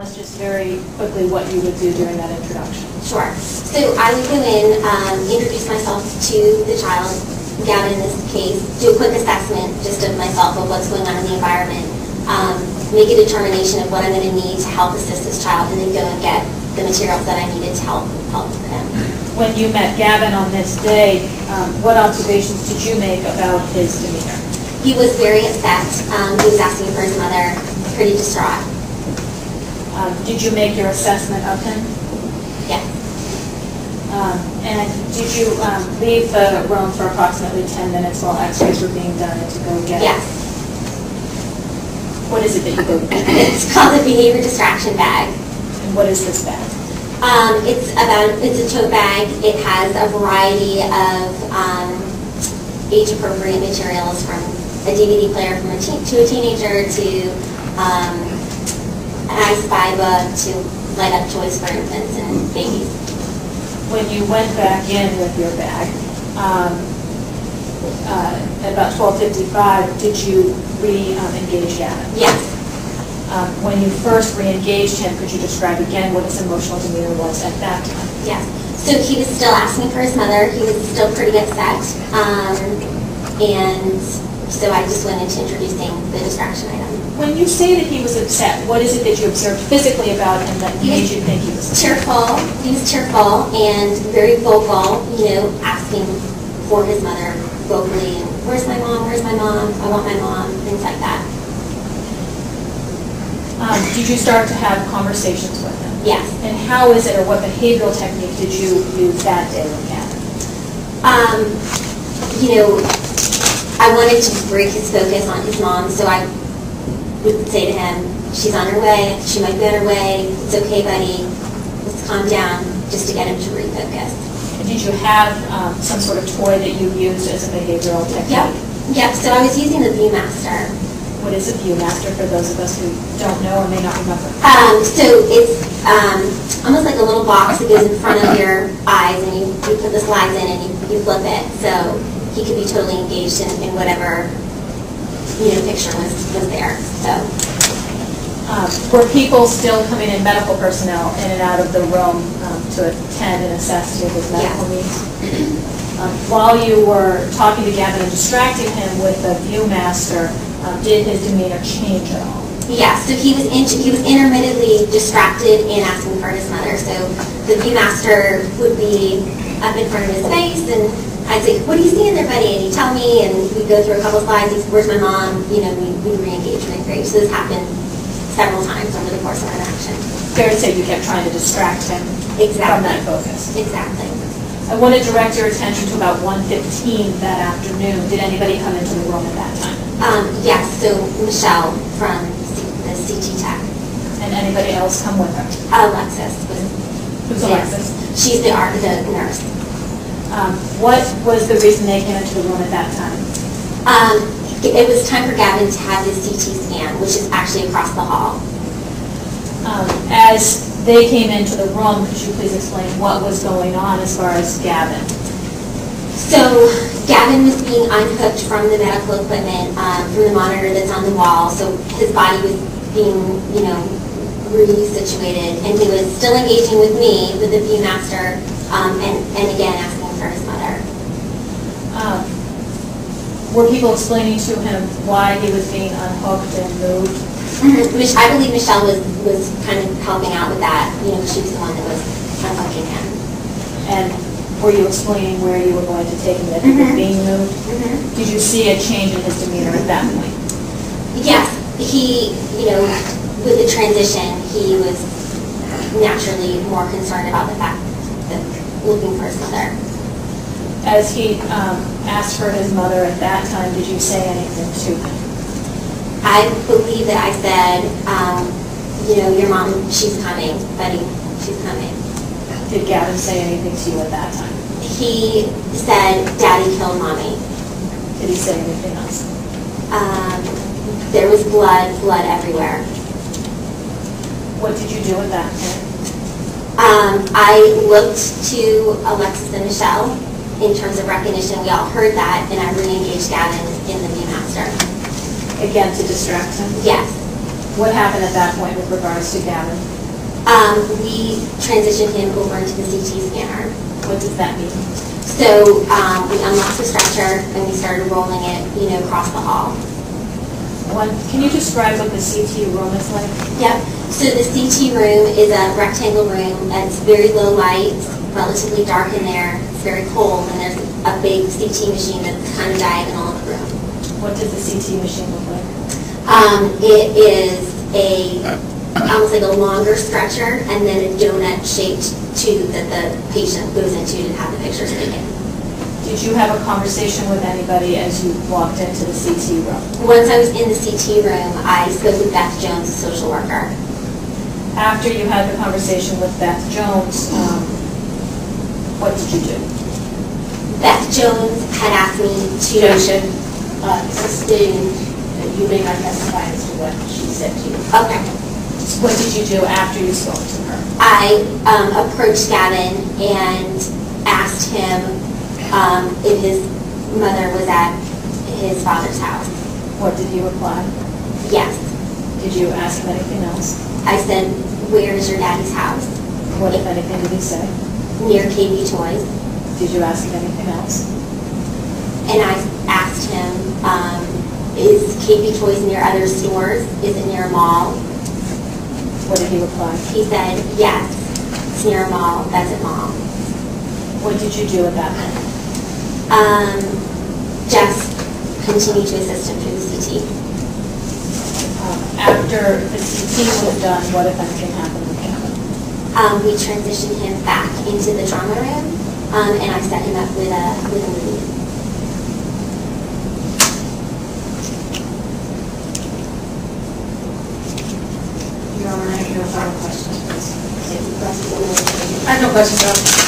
That's just very quickly what you would do during that introduction. Sure. So I would go in, introduce myself to the child, Gavin in this case, do a quick assessment just of myself of what's going on in the environment, make a determination of what I'm going to need to help assist this child, and then go and get the materials that I needed to help them. When you met Gavin on this day, what observations did you make about his demeanor? He was very upset. He was asking for his mother, pretty distraught. Did you make your assessment of him? Yes. And did you leave the room for approximately 10 minutes while x-rays were being done and to go get Yes. What is it that you go get? It's called a behavior distraction bag. And what is this bag? It's a tote bag. It has a variety of age-appropriate materials, from a DVD player to a teenager to an I Spy book to light up toys for infants and babies. When you went back in with your bag, at about 12:55, did you re-engage Gavin? Yes. When you first re-engaged him, could you describe again what his emotional demeanor was at that time? Yes. So he was still asking for his mother. He was still pretty upset. And so I just went into introducing the distraction item. When you say that he was upset, what is it that you observed physically about him that made you think he was upset? Cheerful. He was cheerful and very vocal, asking for his mother vocally. And, where's my mom? Where's my mom? I want my mom. Things like that. Did you start to have conversations with him? Yes. And how is it, or what behavioral technique did you use that day with Gavin? I wanted to break his focus on his mom, so I would say to him, she's on her way, she might be on her way, it's okay, buddy, let's calm down, just to get him to refocus. And did you have some sort of toy that you used as a behavioral technique? Yep, so I was using the Viewmaster. What is a Viewmaster for those of us who don't know or may not remember? So it's almost like a little box that goes in front of your eyes, and you put the slides in and you flip it. So he could be totally engaged in whatever picture was there. So were people still coming in, medical personnel, in and out of the room to attend and assess to his medical needs? While you were talking to Gavin and distracting him with the Viewmaster, did his demeanor change at all? Yes, so he was intermittently distracted and asking for his mother. So the Viewmaster would be up in front of his face, and I'd say, "What are you seeing there, buddy?" And he'd tell me, and we'd go through a couple slides. He'd say, "Where's my mom?" We re-engage and engage. So this happened several times over the course of our interaction. Fair to say you kept trying to distract him from that focus. Exactly. I want to direct your attention to about 1:15 that afternoon. Did anybody come into the room at that time? Yes, so Michelle from the CT Tech. And anybody else come with her? Alexis. Who's Alexis? She's the nurse. What was the reason they came into the room at that time? It was time for Gavin to have his CT scan, which is actually across the hall. As they came into the room, could you please explain what was going on as far as Gavin? So Gavin was being unhooked from the medical equipment, from the monitor that's on the wall. So his body was being, re-situated, and he was still engaging with me with the Viewmaster, and again asking for his mother. Were people explaining to him why he was being unhooked and moved? I believe Michelle was kind of helping out with that. She was the one that was unhooking him. And were you explaining where you were going to take him if he was being moved? Did you see a change in his demeanor at that point? Yes. He, with the transition, he was naturally more concerned about the fact that looking for his mother. As he asked for his mother at that time, did you say anything to him? I believe that I said, your mom, she's coming, buddy, she's coming. Did Gavin say anything to you at that time? He said, Daddy killed Mommy. Did he say anything else? There was blood everywhere. What did you do at that point? I looked to Alexis and Michelle in terms of recognition. We all heard that, and I re-engaged Gavin in the Viewmaster. Again, to distract him? Yes. What happened at that point with regards to Gavin? We transitioned him over into the CT scanner. What does that mean? So we unlocked the stretcher and we started rolling it, across the hall. Can you describe what the CT room is like? Yep. So the CT room is a rectangle room. It's very low light, relatively dark in there. It's very cold, and there's a big CT machine that's kind of diagonal in the room. What does the CT machine look like? It is almost like a longer stretcher and then a donut-shaped tube that the patient goes into to have the pictures taken. Did you have a conversation with anybody as you walked into the CT room? Once I was in the CT room, I spoke with Beth Jones, a social worker. After you had the conversation with Beth Jones, what did you do? Beth Jones had asked me to... Objection. You may not testify as to what she said to you. Okay. What did you do after you spoke to her? I approached Gavin and asked him if his mother was at his father's house. What did he reply? Yes. Did you ask him anything else? I said, where is your daddy's house? What, if anything, did he say? Near KB Toys. Did you ask him anything else? And I asked him, is KB Toys near other stores? Is it near a mall? What did he reply? He said, yes, it's near a mall. That's at mall. What did you do at that point? Just continue to assist him through the CT. After the CT was done, what, if anything, happened with Gavin? We transitioned him back into the trauma room, and I set him up with a lead. Your Honor, I have no further questions, please. I have no questions, Joe.